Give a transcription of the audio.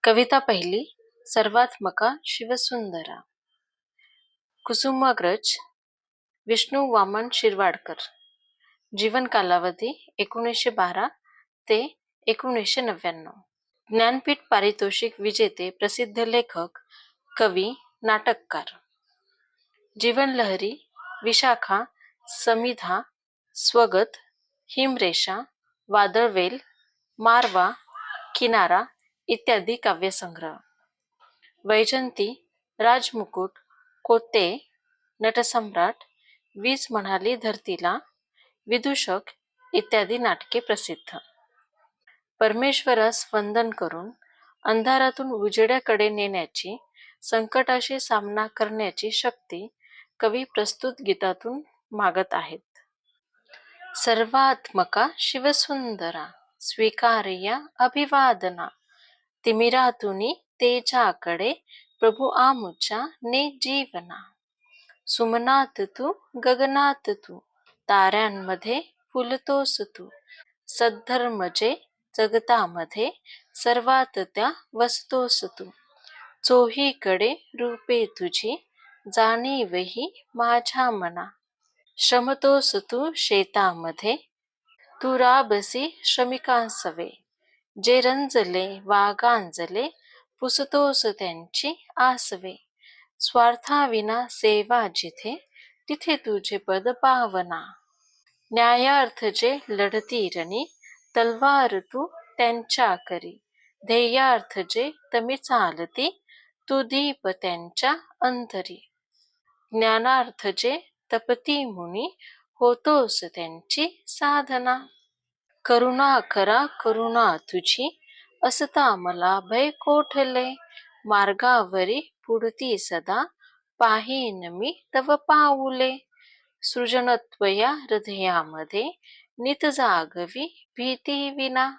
कविता पहिली. सर्वात्मका शिवसुंदरा. कुसुमाग्रज विष्णू वामन शिरवाडकर. जीवन कालावधी 1912 ते 1999. ज्ञानपीठ पारितोषिक विजेते प्रसिद्ध लेखक, कवी, नाटककार. जीवनलहरी, विशाखा, समिधा, स्वगत, हिमरेषा, वादळवेल, मारवा, किनारा इत्यादी काव्यसंग्रह. वैजंती, राजमुकुट, कोते, नटसम्राट, वीज म्हणाली धरतीला, विदूषक इत्यादी नाटके प्रसिद्ध. परमेश्वरास वंदन करून अंधारातून उजेडाकडे नेण्याची, संकटाशी सामना करण्याची शक्ती कवी प्रस्तुत गीतातून मागत आहेत. सर्वात्मका शिवसुंदरा, स्वीकार्या अभिवादना. तिमिरातुनी तेजाकडे प्रभू आमुच्या ने जीवना. सुमनात तू, गगनात तू, ताऱ्यांमध्ये फुलतोस तू. सद्धर्मजे जगतामध्ये सर्वात त्या वसतोस तू. चोहीकडे रूपे तुझी, जाणीवही माझ्या मना. श्रमतोस तू शेतामध्ये, तू राबसी श्रमिकांसवे. जे रंजले वा गांजले, पुसतोस त्यांची आसवे. स्वार्थाविना सेवा जिथे, तिथे तुझे पद पावना. न्यायार्थ जे लढती रणी, तलवार तू त्यांच्या करी. ध्येयार्थ जे तमी चालती, तू दीप त्यांच्या अंतरी. ज्ञानार्थ जे तपती मुनी, होतोस त्यांची साधना. करुणा करा करुणा तुझी, असता मला भय कोठले. मार्गावरी पुढती सदा, पाहीन मी तव पाऊले. सृजनत्वया हृदयामध्ये, नित जागवी भीती विना.